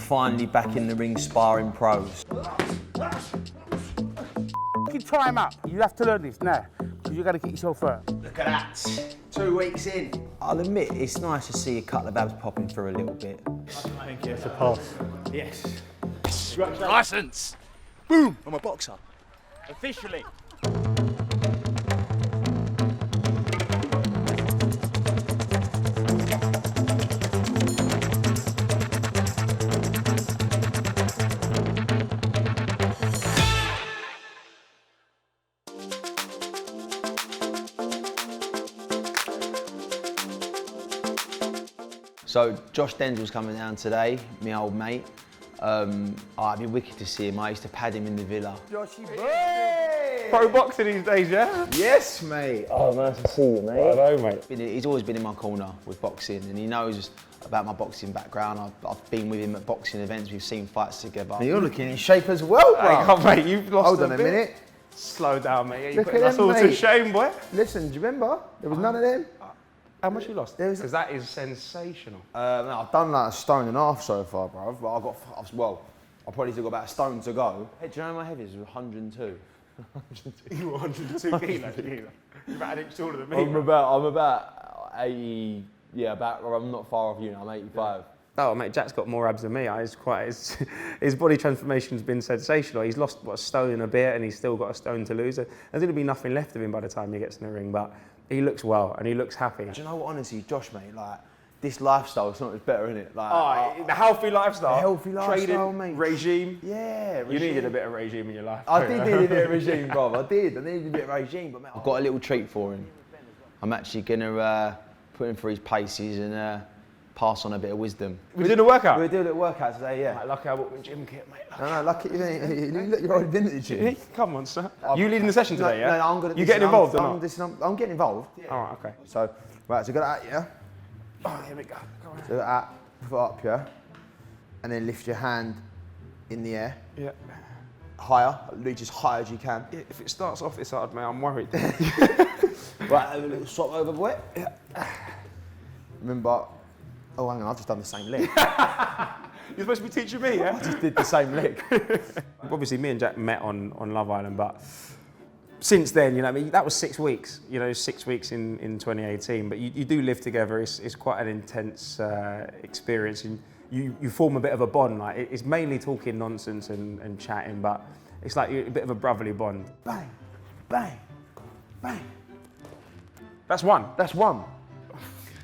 finally back in the ring sparring pros. You tie him up. You have to learn this now, because you got to get yourself first. Look at that. 2 weeks in. I'll admit, it's nice to see a couple of abs popping through a little bit. Thank you. It's a pass. Yes. Licence. Boom! I'm a boxer. Officially. So Josh Denzel's coming down today, my old mate. It'd be wicked to see him. I used to pad him in the villa. Joshy boy! Pro boxer these days, yeah? Yes, mate. Oh, nice to see you, mate. I know, mate. He's always been in my corner with boxing, and he knows about my boxing background. I've been with him at boxing events. We've seen fights together. And you're looking in shape as well, bro. Hang on, mate. You've lost Hold on a bit. minute. Slow down, mate. Look You're putting at us them, all to mate. shame, boy. Listen, do you remember? There was none of them. How much you lost? There was- Because that is sensational. No, I've done like 1.5 stone so far, bro. But I probably still got about 1 stone to go. Hey, do you know my heaviest was 102? 102. You were 102 kilos. You're about an inch taller than me. I'm about 80. Yeah, I'm not far off you now. I'm 85. Oh, mate, Jack's got more abs than me. His body transformation's been sensational. He's lost, 1 stone and a bit, and he's still got 1 stone to lose. There's going to be nothing left of him by the time he gets in the ring, but he looks well, and he looks happy. Do you know what, honestly, Josh, mate, like, this lifestyle is so much better, innit? Like, The healthy lifestyle. The healthy lifestyle, trading, mate. regime. Yeah, regime. You needed a bit of regime in your life. I did need a bit of regime, bro. I needed a bit of regime, but mate, I've got a little treat for him. I'm actually gonna put him through his paces and pass on a bit of wisdom. We're doing a workout? We're doing a workout today, yeah. Mate, lucky I bought my gym kit, mate. No, lucky you're already been at the gym. Come on, sir. You leading the session today, yeah? No, I'm gonna. You getting involved or not? I'm getting involved. Yeah. All right, okay. So, right, so got that, yeah? Oh, here we go. Go on. So that, foot up, yeah? And then lift your hand in the air. Yeah. Higher, reach as high as you can. Yeah. If it starts off this hard, mate, I'm worried. Right, have a little swap over, boy. Yeah. Remember, oh, hang on, I've just done the same leg. You're supposed to be teaching me, yeah? I just did the same leg. Obviously, me and Jack met on Love Island, but since then, you know, I mean, that was 6 weeks, 6 weeks in 2018, but you do live together. It's quite an intense experience, and you form a bit of a bond. Like, it's mainly talking nonsense and chatting, but it's like a bit of a brotherly bond. Bang, bang, bang. That's one. That's one.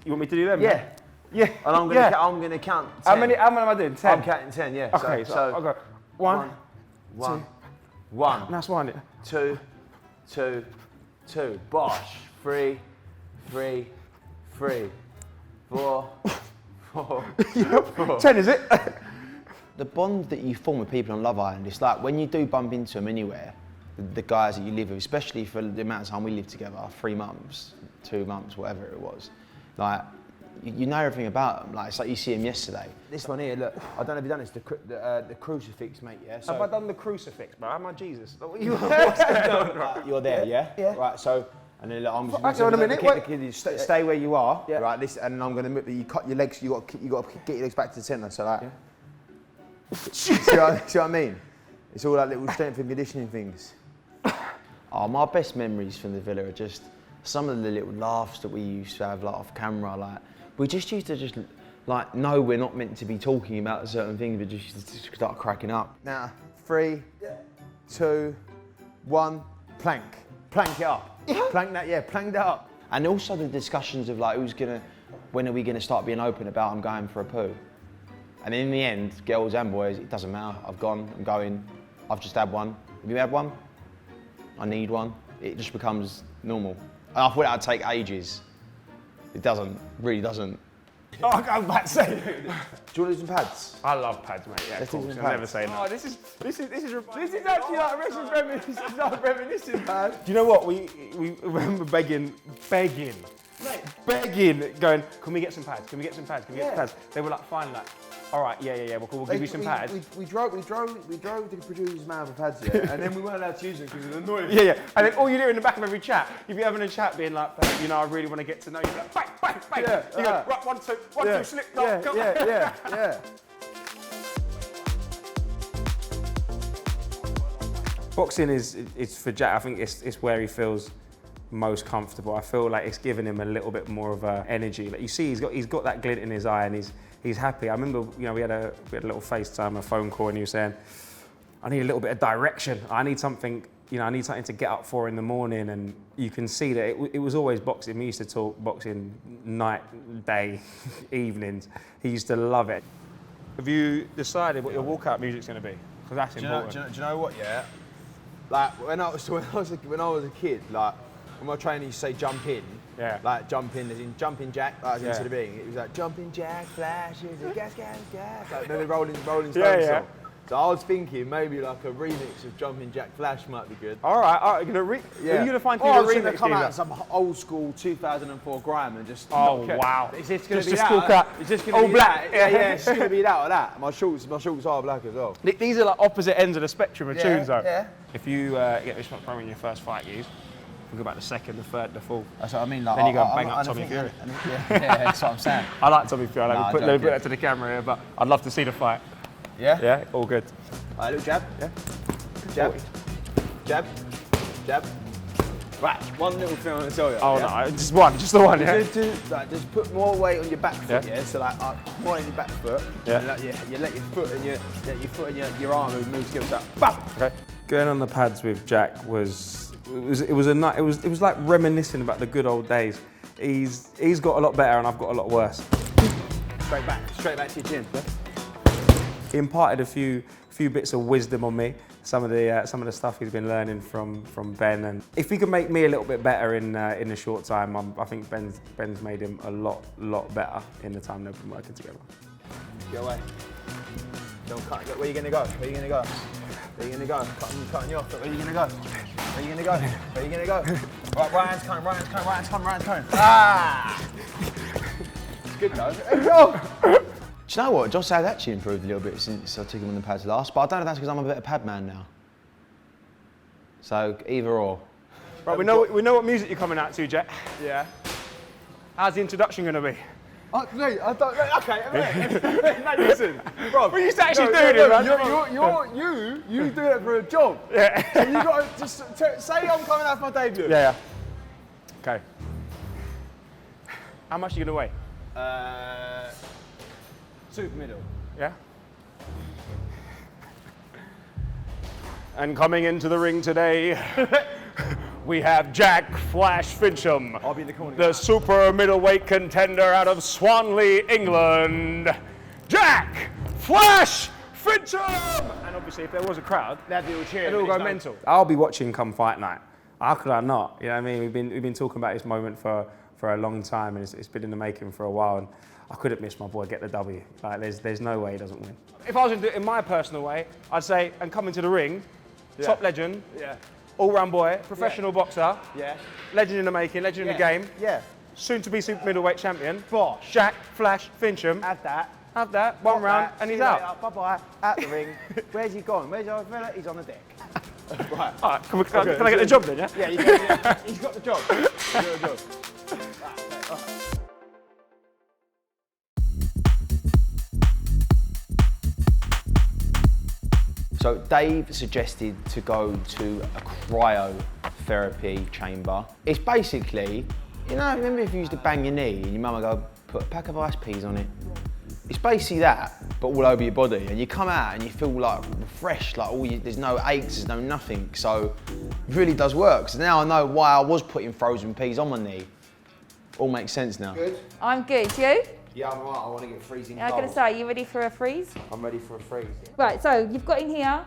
You want me to do them? Yeah. Yeah. And I'm gonna count 10. How many am I doing? 10? I'm counting 10, yeah. Okay, so I'll go one, one. That's one. Two. Bosh. Three. Four. 10, is it? The bond that you form with people on Love Island, it's like when you do bump into them anywhere, the guys that you live with, especially for the amount of time we lived together, 3 months, 2 months, whatever it was, like, you know everything about them. Like, it's like you see him yesterday. This one here, look, I don't know if you've done this, the crucifix, mate, yeah? So, Have I done the crucifix, bro? Am I Jesus? You're there, yeah? Yeah. Right, so, and then look, I'm just Hang on a minute, wait. stay where you are, Yeah. right? This, and I'm gonna move, you cut your legs, you got to get your legs back to the centre, so like, see what I mean? It's all like little strength and conditioning things. Oh, my best memories from the villa are just some of the little laughs that we used to have, like, off camera. Like, we just used to like, know we're not meant to be talking about certain things, but just used to start cracking up. Now, 3, 2, 1, plank. Plank it up. Plank that up. And also the discussions of like, when are we gonna start being open about I'm going for a poo? And in the end, girls and boys, it doesn't matter. I'm going, I've just had one. Have you had one? I need one. It just becomes normal. And I thought that'd take ages. It doesn't, really doesn't. Oh, I was about to say. Do you want to do some pads? I love pads, mate. Yeah, Let's of do course. some I'll pads. never say no. Oh, this is actually like reminiscing, man. Do you know what? We remember begging, going, can we get some pads? Can we get some pads? Can we get some pads? They were like, fine, like, all right, yeah, we'll give you some pads. We drove the producer's man for pads, yeah, and then we weren't allowed to use them because it was annoying. Yeah. And then all you do in the back of every chat, you'd be having a chat being like, babe, I really want to get to know you. You're like, bang. Yeah, You go, right, one, two, slip, go. Yeah. Boxing is for Jack. I think it's where he feels most comfortable. I feel like it's given him a little bit more of a energy. Like you see, he's got that glint in his eye, and he's happy. I remember, you know, we had a little FaceTime, a phone call, and he was saying, "I need a little bit of direction. I need something." You know, I need something to get up for in the morning, and you can see that it was always boxing. We used to talk boxing night, day, evenings. He used to love it. Have you decided what your walkout music's going to be? Because that's important. Do you know what? Yeah. Like when I was a kid, like when my trainer used to say jump in. Yeah. Like jump in, as in jumping jack, like instead of being. It was like jumping jack, flashes, gas, gas, gas. Like the Rolling Stones song. So I was thinking maybe like a remix of Jumping Jack Flash might be good. All right. You're gonna are you gonna find a remix? Come out some old school 2004 grime and just. Oh wow! Is this gonna just be a school cut? Is this gonna all be black? That? Yeah, it's gonna be that or that. My shorts are black as well. These are like opposite ends of the spectrum of tunes, though. Yeah. If you get this one in your first fight, think about the second, the third, the fourth. That's what I mean. Like, then you go and bang up Tommy Fury. Yeah, that's what I'm saying. I like Tommy Fury. Let me put that to the camera here, but I'd love to see the fight. Yeah? Yeah, all good. All right, little jab. Yeah. Jab. Jab. Jab. Right, one little thing I want to tell you. Oh no, just the one, yeah? Just put more weight on your back foot, yeah? So like, more on your back foot. Yeah. And you let your foot and your arm move together. So, bam! Okay. Going on the pads with Jack was like reminiscing about the good old days. He's got a lot better and I've got a lot worse. Straight back to your chin. Yeah? He imparted a few bits of wisdom on me. Some of the stuff he's been learning from Ben, and if he can make me a little bit better in a short time, I think Ben's made him a lot better in the time they've been working together. Get away. Don't cut. Where are you gonna go? Where are you gonna go? Where are you gonna go? Cutting you off. Where are you gonna go? Where are you gonna go? Where are you gonna go? Right hand's coming. Ah! It's good though. Hey, yo! Do you know what? Josh has actually improved a little bit since I took him on the pads last, but I don't know if that's because I'm a better pad man now. So either or. Right, we know what music you're coming out to, Jack. Yeah. How's the introduction going to be? Mate, I don't. Okay, mate, listen, bro. We used to actually do it, man. You do it for a job. Yeah. So you got to just say I'm coming out for my debut. Yeah. Okay. How much are you going to weigh? Super middle. Yeah. And coming into the ring today, we have Jack Flash Fincham. I'll be in the corner. The super middleweight contender out of Swanley, England. Jack Flash Fincham! And obviously, if there was a crowd, they'd be all cheering. They'd all go mental. I'll be watching come fight night. How could I not? You know what I mean? We've been talking about this moment for a long time, and it's been in the making for a while. And I couldn't miss my boy get the W. Like, there's no way he doesn't win. If I was going to do it in my personal way, I'd say, and come into the ring, top legend, all-round boy, professional boxer, legend in the making, legend in the game, soon to be super middleweight champion, Bosh. Jack Flash Fincham. Have that. One round, and he's out. Bye-bye. Out the ring. Where's he gone? Where's your fella? He's on the deck. Right. All right, can I get the job then, yeah? Yeah, he's got the job. He's got the job. So Dave suggested to go to a cryotherapy chamber. It's basically, you know, remember if you used to bang your knee and your mum would go, put a pack of ice peas on it? It's basically that, but all over your body. And you come out and you feel like refreshed, like there's no aches, there's no nothing. So it really does work. So now I know why I was putting frozen peas on my knee. All makes sense now. Good. I'm good. You? Yeah, I'm right. I want to get freezing cold. I was going to say, you ready for a freeze? I'm ready for a freeze. Right, so you've got in here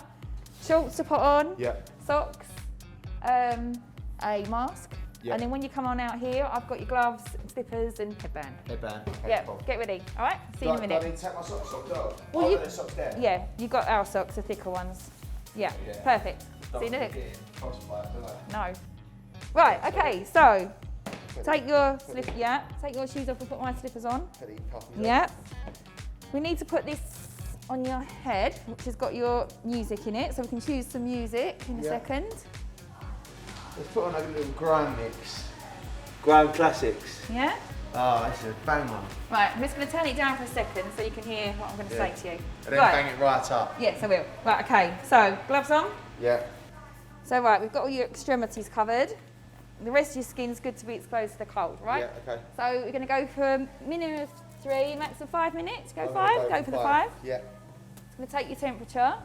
shorts to put on, socks, a mask, and then when you come on out here, I've got your gloves, slippers, and headband. Headband. Yeah, get ready. All right, see you in a minute. Do I need to take my socks off though? Well, there's socks there. Yeah, you got our socks, the thicker ones. Yeah, perfect. See you in a minute. No. Right, okay, so take your shoes off and put my slippers on. Yeah. We need to put this on your head, which has got your music in it, so we can choose some music in a second. Let's put on a little grime mix. Grime classics. Yeah? Oh, that's a bang one. Right, I'm just going to turn it down for a second so you can hear what I'm going to say to you. And then bang it right up. Yes, I will. Right, okay, so gloves on. Yeah. So right, we've got all your extremities covered. The rest of your skin's good to be exposed to the cold, right? Yeah, okay. So we're going to go for a minimum of 3, max of 5 minutes. Go 5, go for the 5. Yeah. It's going to take your temperature.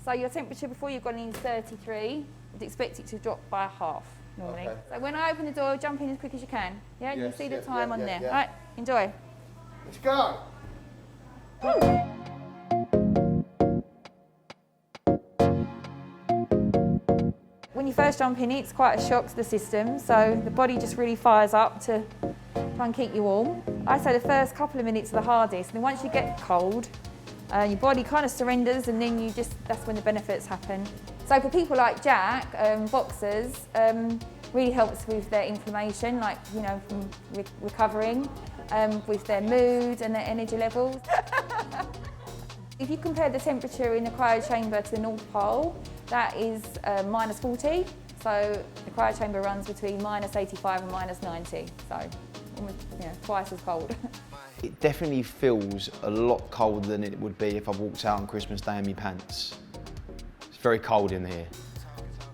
So your temperature before you've gone in is 33. You'd expect it to drop by half normally. Okay. So when I open the door, jump in as quick as you can. Yeah, you Yes, see the yeah, time yeah, on yeah, there. yeah. Right, enjoy. Let's go. When you first jump in, it's quite a shock to the system, so the body just really fires up to try and keep you warm. I say the first couple of minutes are the hardest, and then once you get cold, your body kind of surrenders, and then that's when the benefits happen. So for people like Jack, boxers, really helps with their inflammation, like, you know, from recovering, with their mood and their energy levels. If you compare the temperature in the cryo chamber to the North Pole, that is minus 40. So the cryo chamber runs between minus 85 and minus 90. So almost, you know, twice as cold. It definitely feels a lot colder than it would be if I walked out on Christmas Day in my pants. It's very cold in here.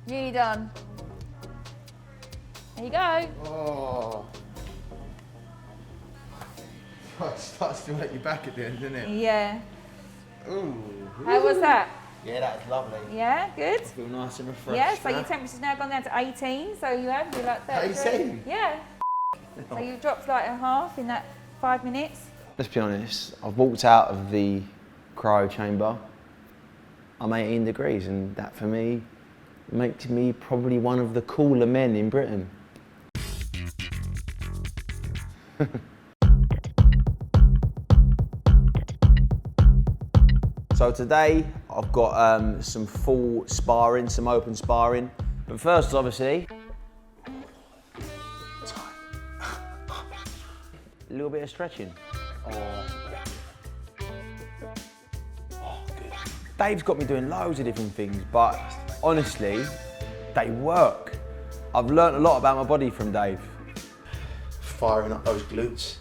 Nearly done. There you go. Oh. It starts to hurt your back at the end, doesn't it? Yeah. Ooh. How was that? Yeah, that was lovely. Yeah, good. Feel nice and refreshed. Yeah, so now. your temperature's now gone down to 18, so you're like 33. 18? Yeah. So you dropped like a half in that 5 minutes. Let's be honest, I've walked out of the cryo chamber. I'm 18 degrees, and that for me makes me probably one of the cooler men in Britain. So today I've got some full sparring, some open sparring. But first, obviously, a little bit of stretching. Good. Dave's got me doing loads of different things, but honestly, they work. I've learnt a lot about my body from Dave. Firing up those glutes,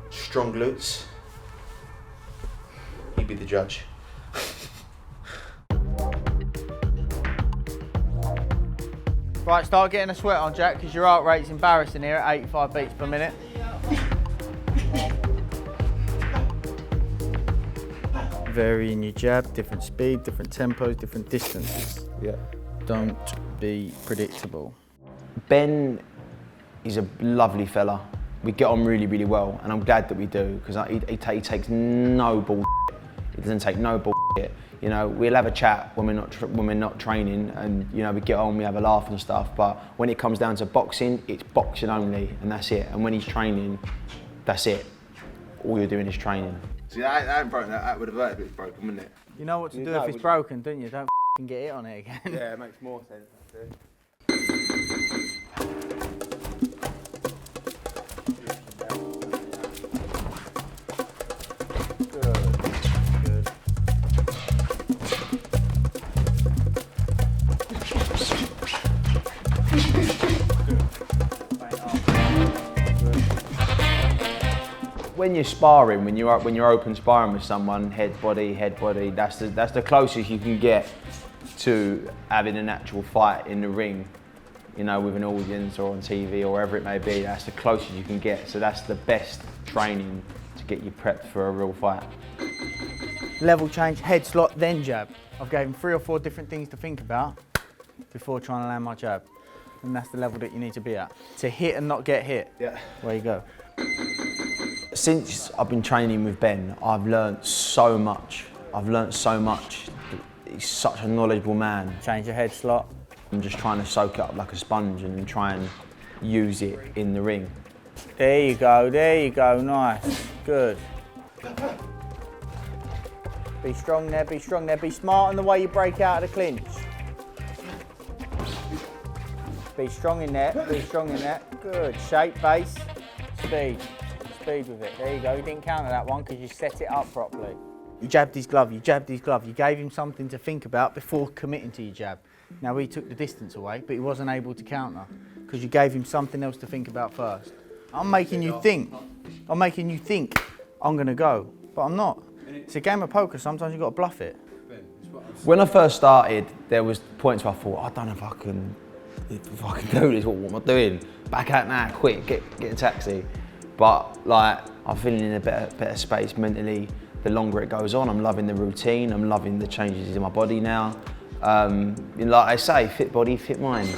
strong glutes. You be the judge. Right, start getting a sweat on, Jack, because your heart rate's embarrassing here at 85 beats per minute. Varying your jab, different speed, different tempos, different distances. Yeah. Don't be predictable. Ben is a lovely fella. We get on really, really well, and I'm glad that we do, because he takes no bull. He doesn't take no bull. You know, we'll have a chat when we're not training, and you know, we get on, we have a laugh and stuff. But when it comes down to boxing, it's boxing only, and that's it. And when he's training, that's it. All you're doing is training. See, that ain't broken. That would have hurt if it's broken, wouldn't it? You know what to do if it's broken, don't you? Don't get hit on it again. Yeah, it makes more sense. When you're sparring, when you're open sparring with someone, head body, that's the closest you can get to having an actual fight in the ring, you know, with an audience or on TV or wherever it may be. That's the closest you can get. So that's the best training to get you prepped for a real fight. Level change, head slot, then jab. I've gave him 3 or 4 different things to think about before trying to land my jab. And that's the level that you need to be at. To hit and not get hit. Yeah. Where you go. Since I've been training with Ben, I've learnt so much. He's such a knowledgeable man. Change your head slot. I'm just trying to soak it up like a sponge and try and use it in the ring. There you go, nice, good. Be strong there, be smart in the way you break out of the clinch. Be strong in there, good. Shape, base, speed with it. There you go, you didn't counter that one because you set it up properly. You jabbed his glove, you gave him something to think about before committing to your jab. Now he took the distance away, but he wasn't able to counter because you gave him something else to think about first. I'm making you think I'm gonna go, but I'm not. It's a game of poker, sometimes you've got to bluff it. When I first started, there was points where I thought, I don't know if I can do this, what am I doing? Back out now, quick, get a taxi. But like, I'm feeling in a better space mentally. The longer it goes on, I'm loving the routine, I'm loving the changes in my body now. Like I say, fit body, fit mind.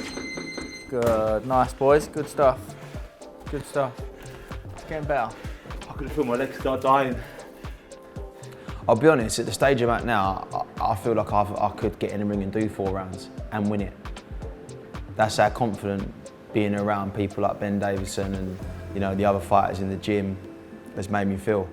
Good, nice boys, good stuff. Good stuff. It's getting better. I could feel my legs start dying. I'll be honest, at the stage I'm at now, I feel like I could get in the ring and do 4 rounds and win it. That's how confident being around people like Ben Davison and the other fighters in the gym has made me feel.